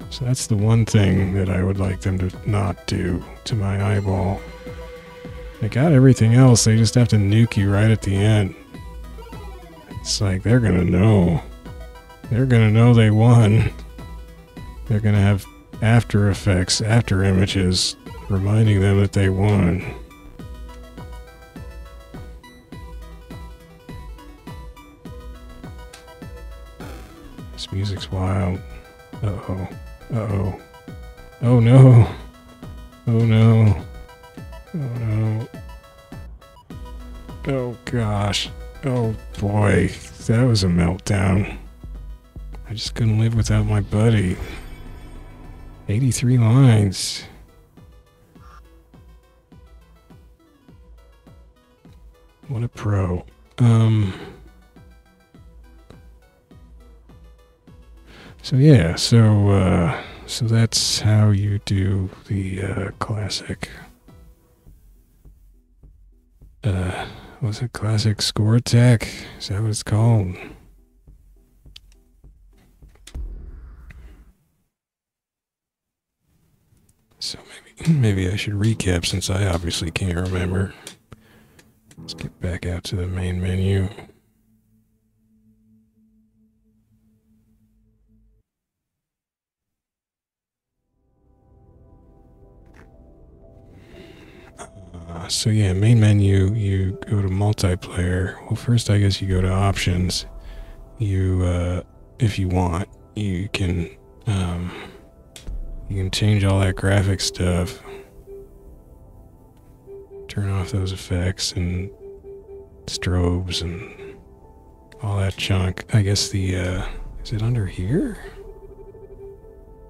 So that's the one thing that I would like them to not do to my eyeball. They got everything else, they just have to nuke you right at the end. It's like, they're gonna know. They're gonna know they won. They're gonna have After Effects, after images, reminding them that they won. This music's wild. Uh-oh. Uh-oh. Oh no. Oh no. Oh no. Oh gosh. Oh boy. That was a meltdown. I just couldn't live without my buddy. 83 lines. What a pro. So yeah, so that's how you do the classic. What's it? Classic Score Attack? Is that what it's called? So maybe I should recap since I obviously can't remember. Let's get back out to the main menu. So yeah, main menu, you go to multiplayer. Well, first I guess you go to options. You, if you want, you can change all that graphic stuff. Turn off those effects and strobes and all that junk. I guess the, is it under here?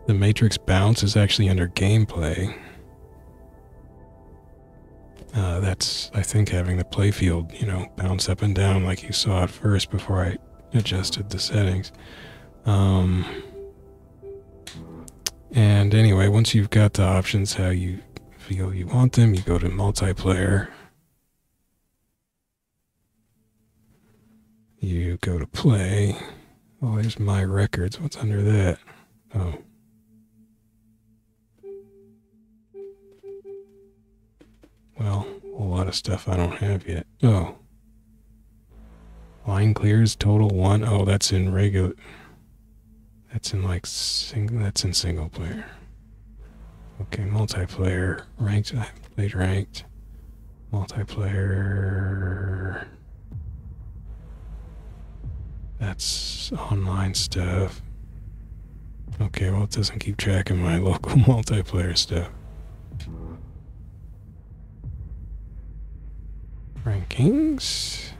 The matrix bounce is actually under gameplay. That's, I think, having the playfield, you know, bounce up and down like you saw at first before I adjusted the settings. And anyway, once you've got the options how you feel you want them, you go to multiplayer. You go to play. Oh, there's my records. What's under that? Oh. Well, hold lot of stuff I don't have yet. Oh. Line clears, total 1. Oh, that's in regular... That's in like that's in single player. Okay, multiplayer. Ranked, I haven't played ranked. Multiplayer... That's online stuff. Okay, well, it doesn't keep track of my local multiplayer stuff. Rankings.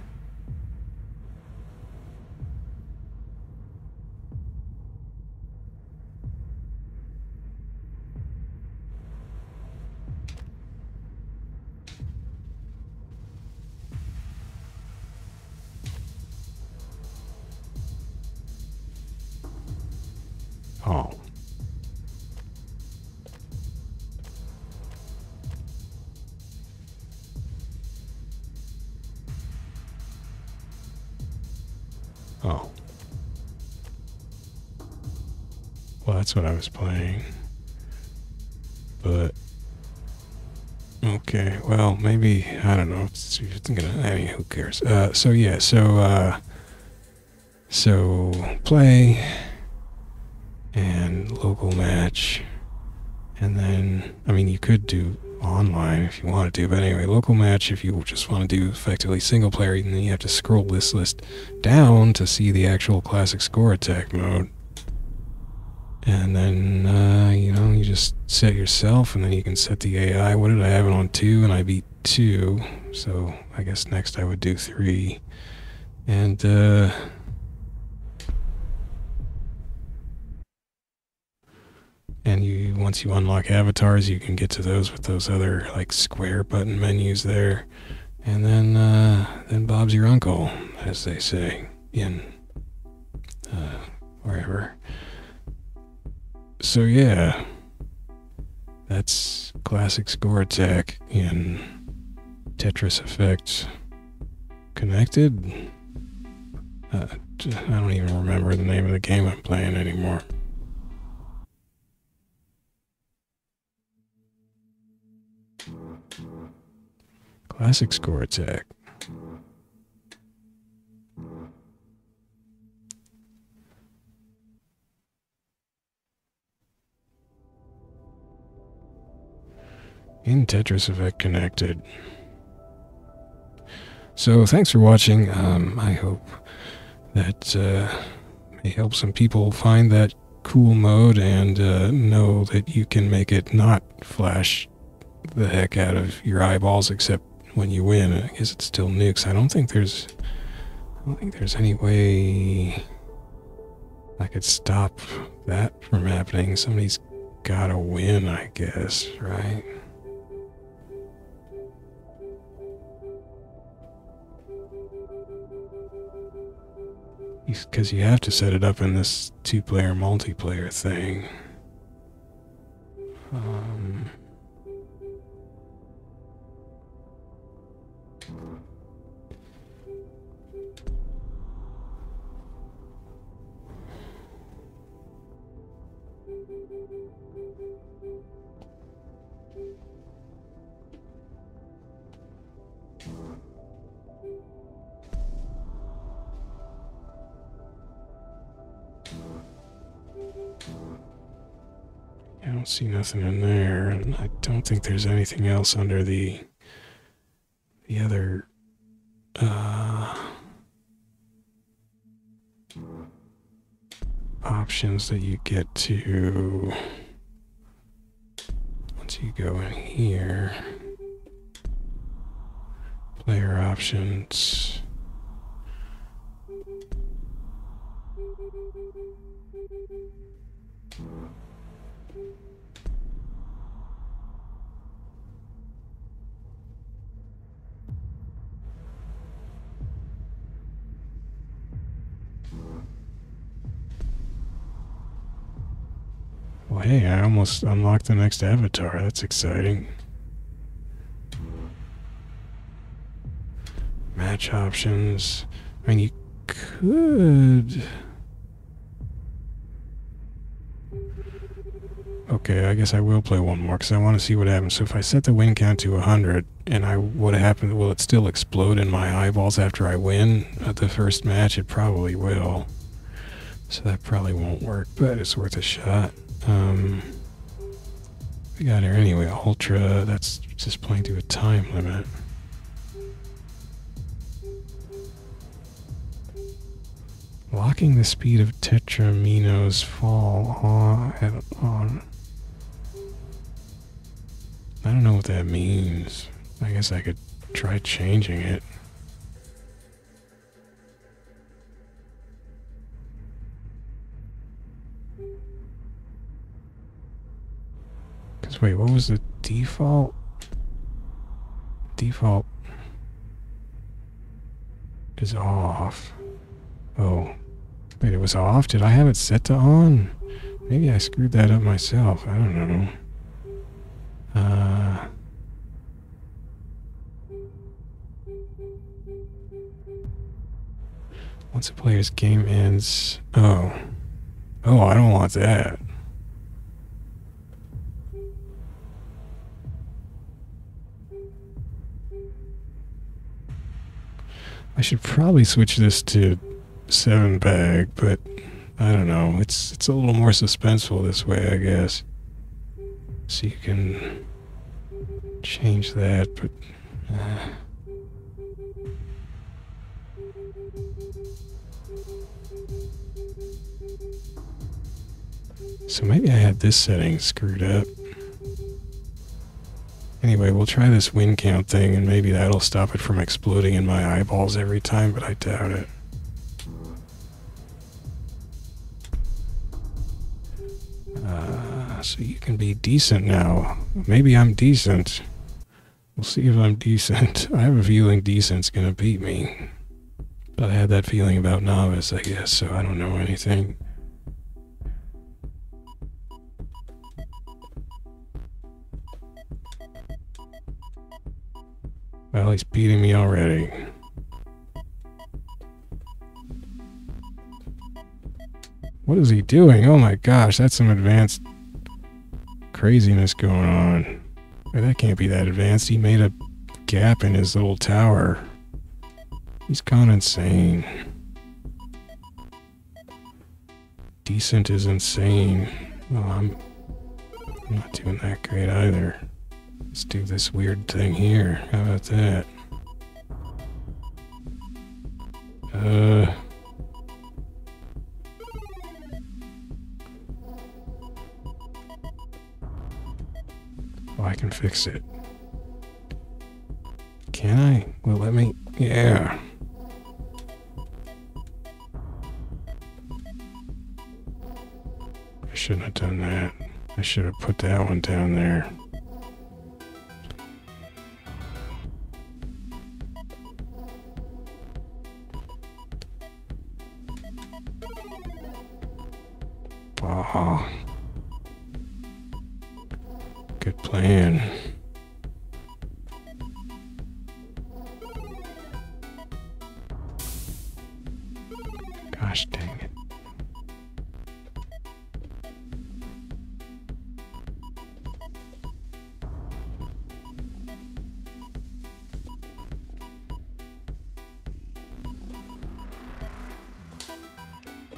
Oh. Oh. Well, that's what I was playing. But... Okay, well, maybe... I don't know. It's gonna... I mean, who cares? So, yeah, so play... and local match, and then, I mean, you could do online if you wanted to, but anyway, local match if you just want to do effectively single player, and then you have to scroll this list down to see the actual Classic Score Attack mode. And then, you know, you just set yourself, and then you can set the AI. What did I have it on? 2, and I beat 2, so I guess next I would do 3. And, and you, once you unlock avatars, you can get to those with those other, like, square button menus there. And then Bob's your uncle, as they say in, wherever. So yeah, that's Classic Score Attack in Tetris Effect Connected. I don't even remember the name of the game I'm playing anymore. Classic Score Attack. In Tetris Effect Connected. So thanks for watching. I hope that may help some people find that cool mode and know that you can make it not flash the heck out of your eyeballs, except when you win. I guess it still nukes. I don't think there's any way I could stop that from happening. Somebody's gotta win, I guess, right? Because you have to set it up in this 2-player multiplayer thing. I don't see nothing in there, and I don't think there's anything else under the other options that you get to once you go in here. Player options. Well, hey, I almost unlocked the next avatar. That's exciting. Match options. I mean, you could... Okay, I guess I will play one more because I want to see what happens. So if I set the win count to 100, and what happened? Will it still explode in my eyeballs after I win at the first match? It probably will. So that probably won't work, but it's worth a shot. We got here anyway. Ultra. That's just playing to a time limit. Locking the speed of Tetramino's fall on. I don't know what that means. I guess I could try changing it. Because wait, what was the default? Default is off. Oh. Wait, it was off? Did I have it set to on? Maybe I screwed that up myself. I don't know. Once a player's game ends... Oh. Oh, I don't want that. I should probably switch this to 7-bag, but I don't know. It's a little more suspenseful this way, I guess. So you can change that, but so maybe I had this setting screwed up. Anyway, we'll try this win count thing, and maybe that'll stop it from exploding in my eyeballs every time, but I doubt it. So you can be decent now. Maybe I'm decent. We'll see if I'm decent. I have a feeling decent's gonna beat me. But I had that feeling about Novice, I guess, so I don't know anything. Well, he's beating me already. What is he doing? Oh my gosh, that's some advanced craziness going on. Wait, that can't be that advanced. He made a gap in his little tower. He's gone insane. Decent is insane. Well, I'm not doing that great either. Let's do this weird thing here. How about that? Oh, I can fix it. Can I? Well, let me... Yeah. I shouldn't have done that. I should have put that one down there. Oh. Good plan. Gosh dang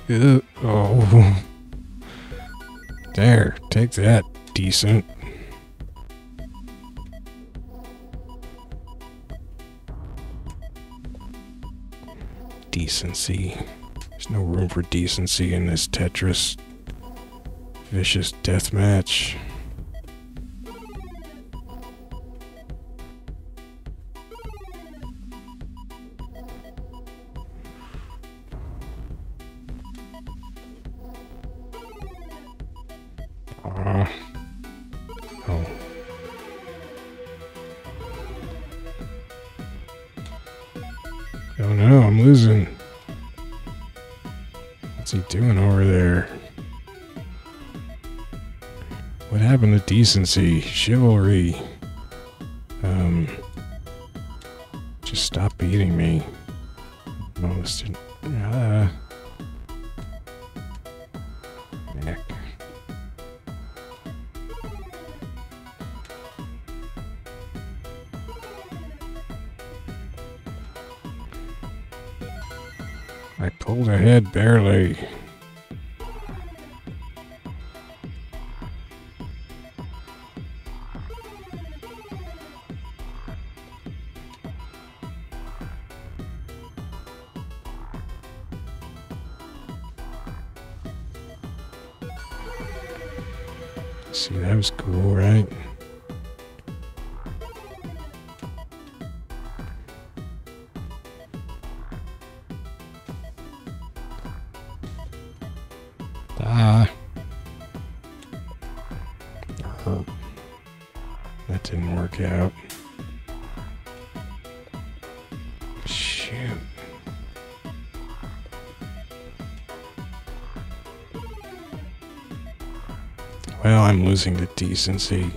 it. Oh. There, take that, decent. Decency. There's no room for decency in this Tetris vicious death match. Oh. Oh no, I'm losing. What's he doing over there? What happened to decency? Chivalry. Just stop beating me. No, this didn't... Heck. I pulled ahead barely. See, that was cool, right? That didn't work out. Shoot. Well, I'm losing the decency.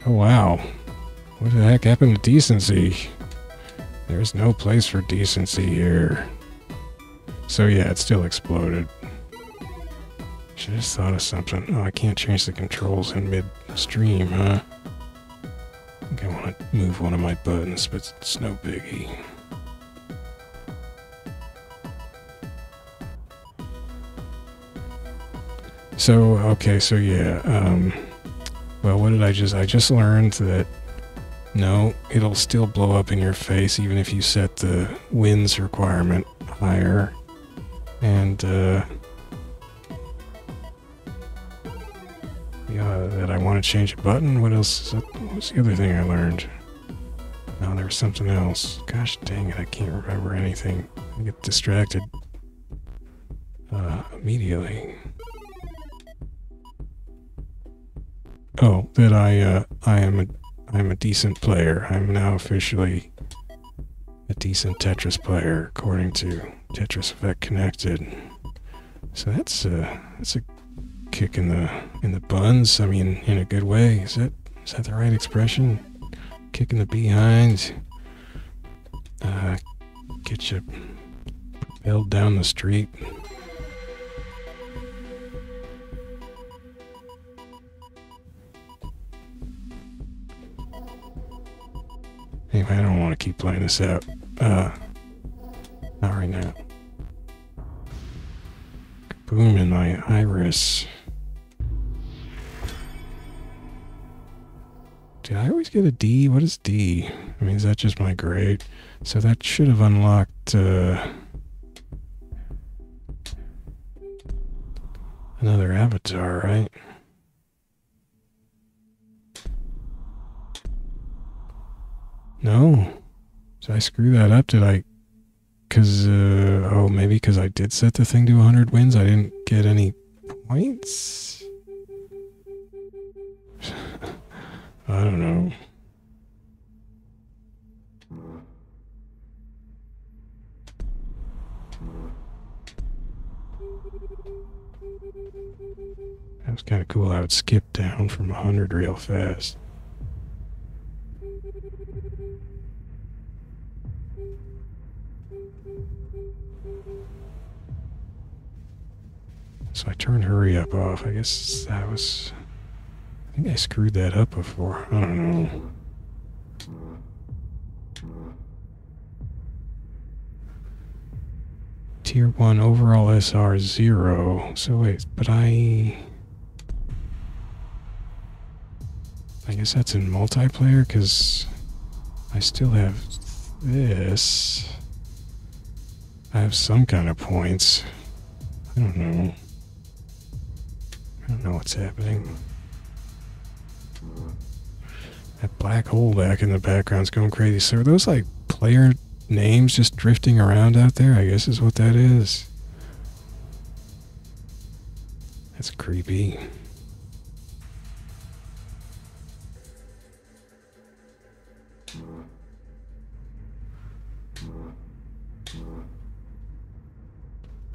Oh wow. What the heck happened to decency? There's no place for decency here. So yeah, it still exploded. Should have thought of something. Oh, I can't change the controls in mid-stream, huh? I think I want to move one of my buttons, but it's no biggie. So, okay, so yeah, well, what did I just learned that, no, it'll still blow up in your face even if you set the wins requirement higher. And, yeah, that I want to change a button. What else? What's the other thing I learned? No, there was something else. Gosh dang it, I can't remember anything. I get distracted immediately. Oh, that I'm a decent player. I'm now officially a decent Tetris player, according to Tetris Effect Connected. So that's a kick in the buns. I mean, in a good way. Is that the right expression? Kick in the behind. Get you propelled down the street. Anyway, I don't want to keep playing this out. Not right now. Boom in my iris. Did I always get a D? What is D? I mean, is that just my grade? So that should have unlocked another avatar, right? No. Did I screw that up? Did I? Because, oh, maybe because I did set the thing to 100 wins, I didn't get any points? I don't know. That was kind of cool how it skipped down from 100 real fast. So I turned hurry up off. I guess that was... I think I screwed that up before. I don't know. Tier 1 overall SR 0. So wait, but I guess that's in multiplayer because I still have this. I have some kind of points. I don't know. I don't know what's happening. That black hole back in the background's going crazy. So are those like player names just drifting around out there, I guess is what that is. That's creepy.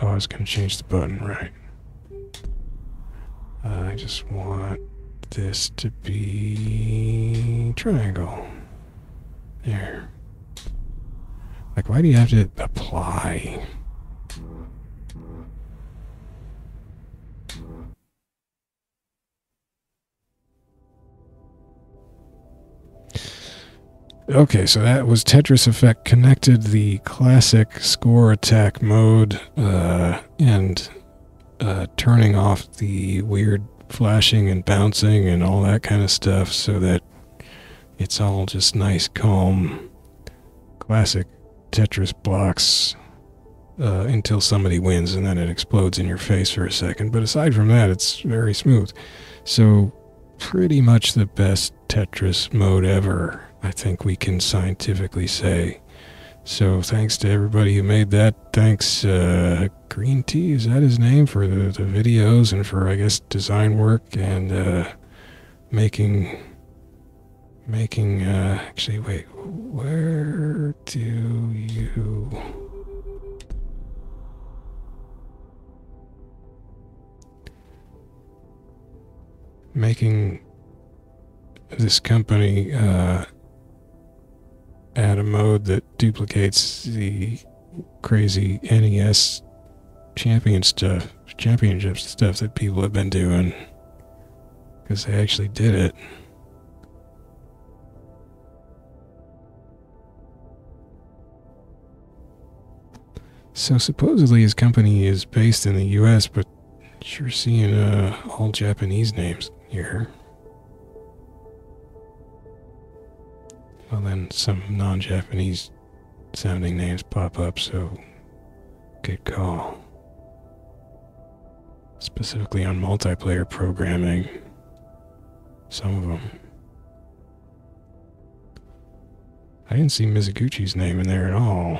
Oh, I was going to change the button, right. I just want this to be triangle. There. Like, why do you have to apply? Okay, so that was Tetris Effect connected the Classic Score Attack mode and turning off the weird flashing and bouncing and all that kind of stuff so that it's all just nice, calm, classic Tetris blocks until somebody wins and then it explodes in your face for a second. But aside from that, it's very smooth. So pretty much the best Tetris mode ever, I think we can scientifically say. So thanks to everybody who made that. Thanks, Green Tea, is that his name, for the videos and for, I guess, design work and making, actually, wait, where do you... Making this company add a mode that duplicates the crazy NES championship stuff that people have been doing, because they actually did it. So supposedly his company is based in the US, but you're seeing all Japanese names here. Well, then some non-Japanese sounding names pop up, so good call. Specifically on multiplayer programming, some of them. I didn't see Mizuguchi's name in there at all.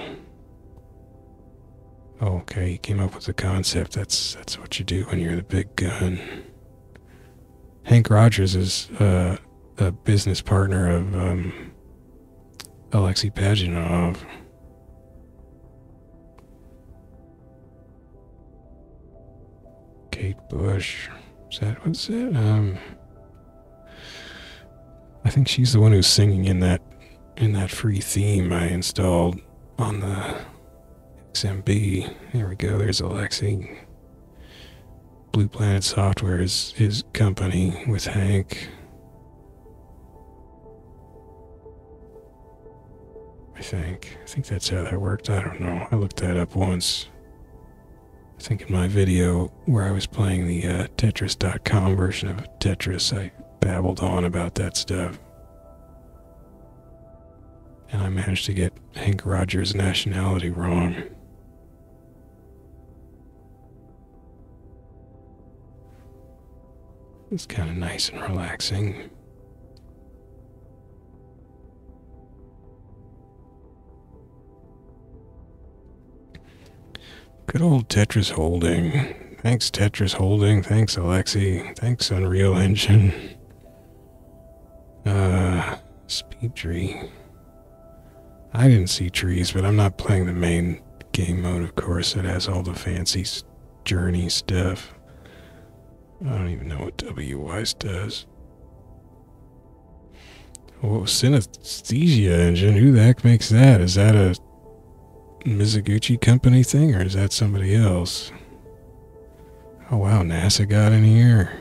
Oh, okay, he came up with the concept. That's what you do when you're the big gun. Hank Rogers is a business partner of Alexei Paginov. Kate Bush. Is that what's it? I think she's the one who's singing in that free theme I installed on the XMB. There we go. There's Alexei. Blue Planet Software is his company with Hank. I think that's how that worked. I don't know. I looked that up once. I think in my video where I was playing the Tetris.com version of Tetris, I babbled on about that stuff. And I managed to get Hank Rogers' nationality wrong. It's kind of nice and relaxing. Good old Tetris Holding. Thanks, Tetris Holding. Thanks, Alexei. Thanks, Unreal Engine. Speed tree. I didn't see trees, but I'm not playing the main game mode, of course. It has all the fancy journey stuff. I don't even know what WYs does. Oh, Synesthesia Engine. Who the heck makes that? Is that a Mizuguchi company thing, or is that somebody else? Oh wow, NASA got in here.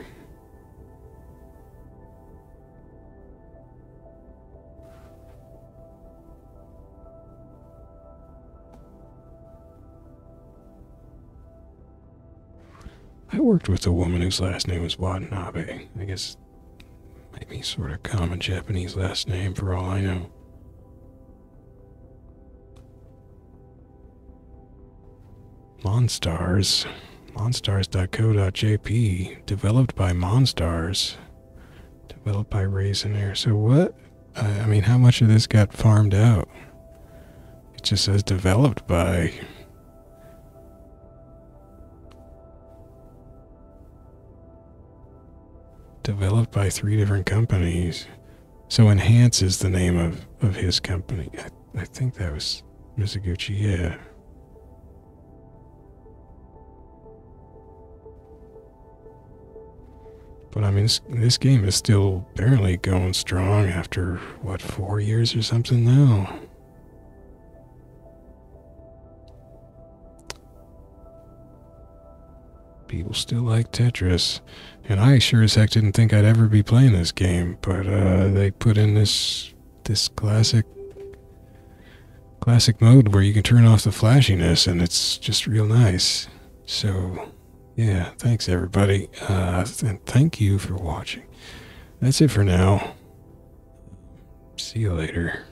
I worked with a woman whose last name was Watanabe. I guess maybe sort of common Japanese last name for all I know. Monstars. Monstars.co.jp. Developed by Monstars. Developed by Raisin Air. So what? I mean, how much of this got farmed out? It just says developed by. Developed by 3 different companies. So Enhance is the name of his company. I think that was Mizuguchi, yeah. But I mean, this game is still apparently going strong after, what, 4 years or something now? People still like Tetris. And I sure as heck didn't think I'd ever be playing this game, but they put in this classic mode where you can turn off the flashiness, and it's just real nice. So, yeah, thanks everybody, and thank you for watching. That's it for now. See you later.